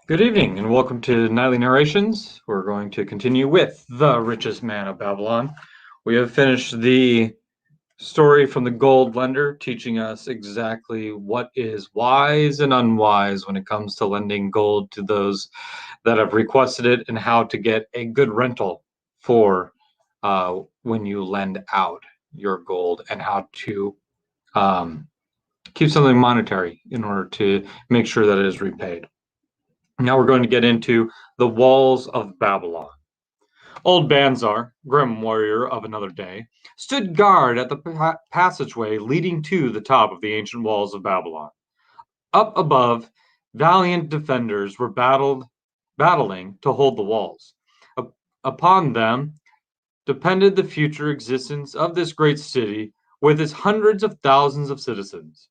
Good evening, and welcome to Nightly Narrations. We're going to continue with The Richest Man of Babylon. We have finished the story from the Gold Lender, teaching us exactly what is wise and unwise when it comes to lending gold to those that have requested it, and how to get a good rental for when you lend out your gold, and how to um, keep something monetary in order to make sure that it is repaid. Now we're going to get into the walls of Babylon. Old Banzar, grim warrior of another day, stood guard at the passageway leading to the top of the ancient walls of Babylon. Up above, valiant defenders were battling to hold the walls. Upon them depended the future existence of this great city with its hundreds of thousands of citizens.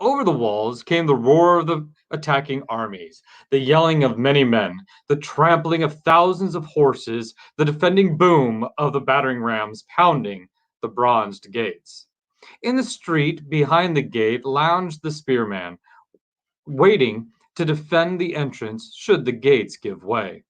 Over the walls came the roar of the attacking armies, the yelling of many men, the trampling of thousands of horses, the defending boom of the battering rams pounding the bronzed gates. In the street behind the gate lounged the spearman, waiting to defend the entrance should the gates give way.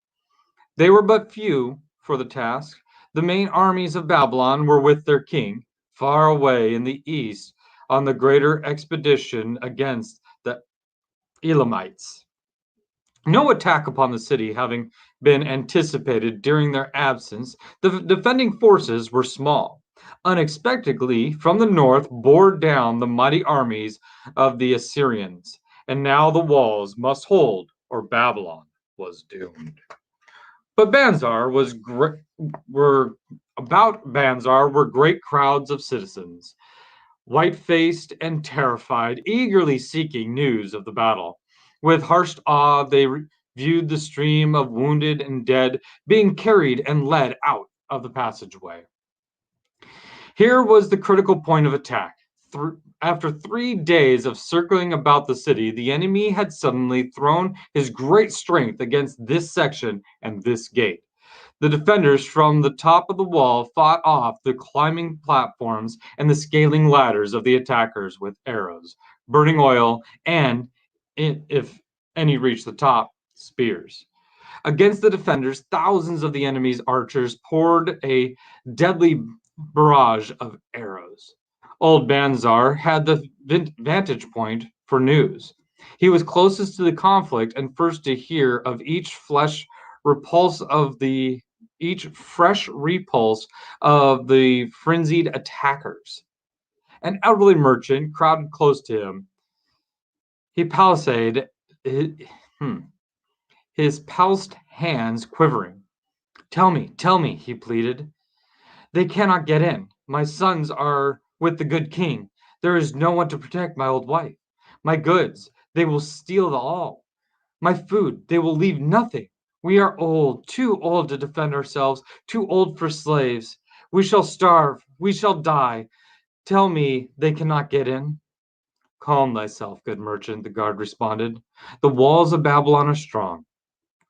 They were but few for the task. The main armies of Babylon were with their king, far away in the east on the greater expedition against the Elamites. No attack upon the city having been anticipated during their absence, the defending forces were small. Unexpectedly, from the north bore down the mighty armies of the Assyrians, and now the walls must hold, or Babylon was doomed. But Banzar was were about Banzar were great crowds of citizens, white-faced and terrified, eagerly seeking news of the battle. With harsh awe, they viewed the stream of wounded and dead being carried and led out of the passageway. Here was the critical point of attack. After 3 days of circling about the city, the enemy had suddenly thrown his great strength against this section and this gate. The defenders from the top of the wall fought off the climbing platforms and the scaling ladders of the attackers with arrows, burning oil, and, if any reached the top, spears. Against the defenders, thousands of the enemy's archers poured a deadly barrage of arrows. Old Banzar had the vantage point for news. He was closest to the conflict and first to hear of each fresh repulse of the frenzied attackers. An elderly merchant crowded close to him. He palisaded, his palsied hands quivering. Tell me, he pleaded. They cannot get in. My sons are with the good king. There is no one to protect my old wife. My goods, they will steal all. My food, they will leave nothing. We are old, too old to defend ourselves, too old for slaves. We shall starve, we shall die. Tell me they cannot get in. Calm thyself, good merchant, the guard responded. The walls of Babylon are strong.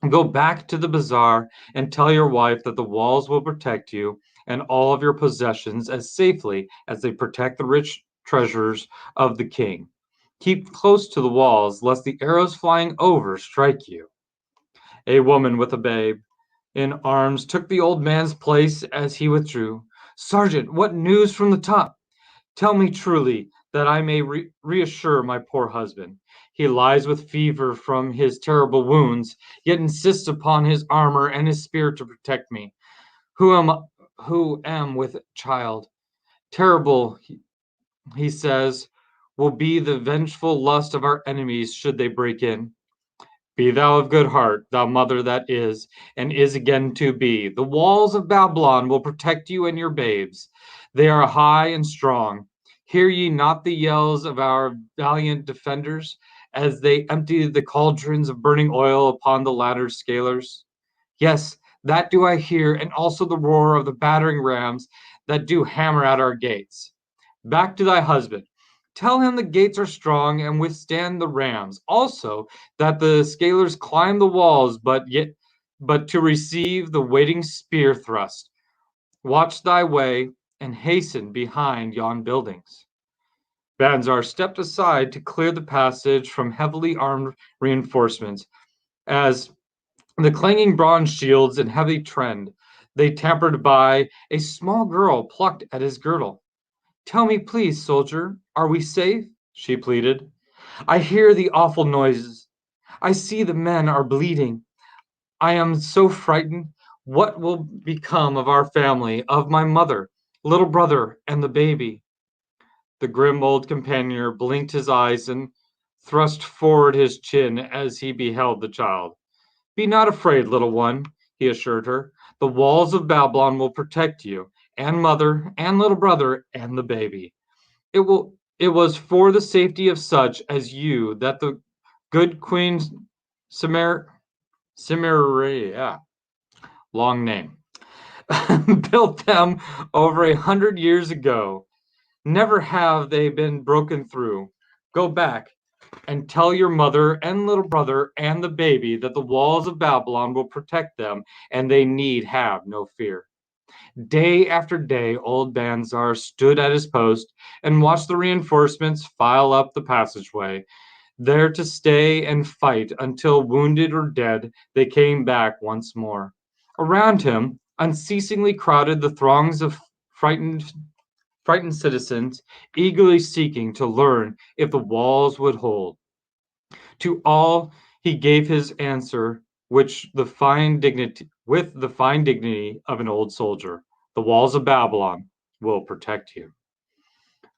Go back to the bazaar and tell your wife that the walls will protect you and all of your possessions as safely as they protect the rich treasures of the king. Keep close to the walls, lest the arrows flying over strike you. A woman with a babe in arms took the old man's place as he withdrew. Sergeant, what news from the top? Tell me truly, that I may reassure my poor husband. He lies with fever from his terrible wounds, yet insists upon his armor and his spear to protect me, who am with child. Terrible, he says, will be the vengeful lust of our enemies should they break in. Be thou of good heart, thou mother that is, and is again to be. The walls of Babylon will protect you and your babes. They are high and strong. Hear ye not the yells of our valiant defenders as they empty the cauldrons of burning oil upon the ladder scalers? Yes, that do I hear, and also the roar of the battering rams that do hammer at our gates. Back to thy husband. Tell him the gates are strong and withstand the rams. Also, that the scalers climb the walls, but to receive the waiting spear thrust. Watch thy way and hasten behind yon buildings. Banzar stepped aside to clear the passage from heavily armed reinforcements. As the clanging bronze shields and heavy trend, they tampered by, a small girl plucked at his girdle. "Tell me, please, soldier, are we safe?" she pleaded. "I hear the awful noises. I see the men are bleeding. I am so frightened. What will become of our family, of my mother, little brother, and the baby?" The grim old companion blinked his eyes and thrust forward his chin as he beheld the child. "Be not afraid, little one," he assured her. "The walls of Babylon will protect you, and mother, and little brother, and the baby. It was for the safety of such as you that the good Queen Cimer Cimmeria, long name, built them over 100 years ago. Never have they been broken through. Go back and tell your mother and little brother and the baby that the walls of Babylon will protect them, and they need have no fear." Day after day, old Banzar stood at his post and watched the reinforcements file up the passageway, there to stay and fight until, wounded or dead, they came back once more. Around him, unceasingly crowded the throngs of frightened citizens, eagerly seeking to learn if the walls would hold. To all he gave his answer, with the fine dignity of an old soldier: "The walls of Babylon will protect you."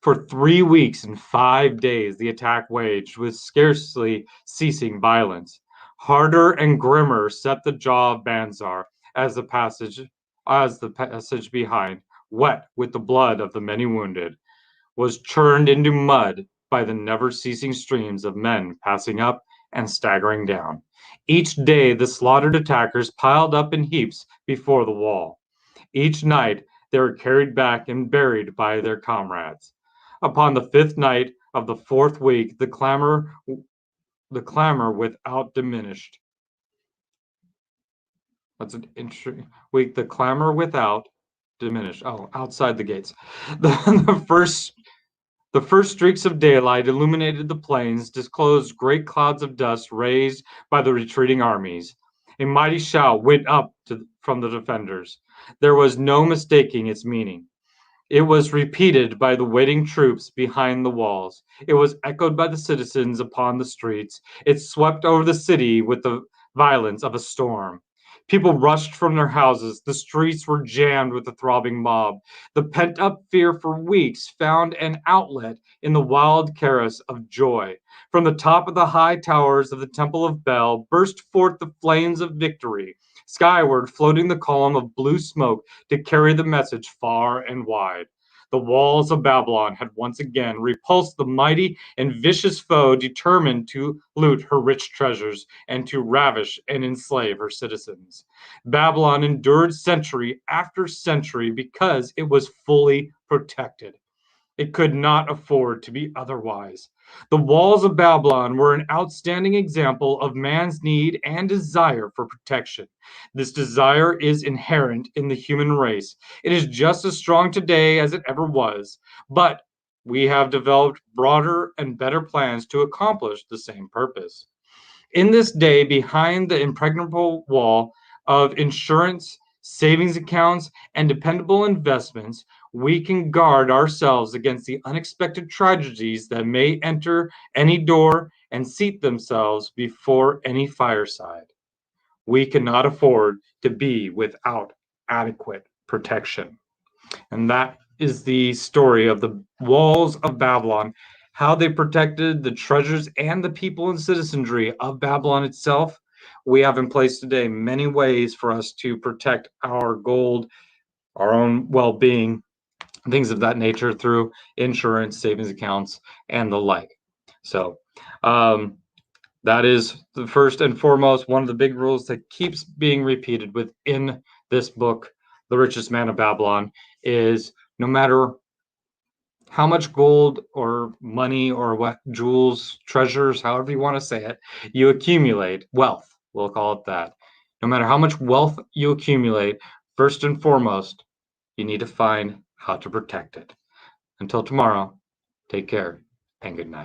For 3 weeks and 5 days the attack waged with scarcely ceasing violence. Harder and grimmer set the jaw of Banzar as the passage behind, wet with the blood of the many wounded, was churned into mud by the never ceasing streams of men passing up and staggering down. Each day the slaughtered attackers piled up in heaps before the wall. Each night they were carried back and buried by their comrades. Upon the fifth night of the fourth week, the clamor without diminished. That's an interesting week. The clamor without diminished. Oh, outside the gates. The, the first The first streaks of daylight illuminated the plains, disclosed great clouds of dust raised by the retreating armies. A mighty shout went up from the defenders. There was no mistaking its meaning. It was repeated by the waiting troops behind the walls. It was echoed by the citizens upon the streets. It swept over the city with the violence of a storm. People rushed from their houses. The streets were jammed with the throbbing mob. The pent up fear for weeks found an outlet in the wild chorus of joy. From the top of the high towers of the Temple of Bel burst forth the flames of victory, skyward floating the column of blue smoke to carry the message far and wide. The walls of Babylon had once again repulsed the mighty and vicious foe determined to loot her rich treasures and to ravish and enslave her citizens. Babylon endured century after century because it was fully protected. It could not afford to be otherwise. The walls of Babylon were an outstanding example of man's need and desire for protection. This desire is inherent in the human race. It is just as strong today as it ever was, but we have developed broader and better plans to accomplish the same purpose. In this day, behind the impregnable wall of insurance, savings accounts, and dependable investments, we can guard ourselves against the unexpected tragedies that may enter any door and seat themselves before any fireside. We cannot afford to be without adequate protection. And that is the story of the walls of Babylon, how they protected the treasures and the people and citizenry of Babylon itself. We have in place today many ways for us to protect our gold, our own well being, things of that nature through insurance, savings accounts, and the like. So, that is the first and foremost one of the big rules that keeps being repeated within this book, The Richest Man of Babylon, is no matter how much gold or money or what jewels, treasures, however you want to say it, you accumulate, wealth, we'll call it that. No matter how much wealth you accumulate, first and foremost, you need to find how to protect it. Until tomorrow, take care and good night.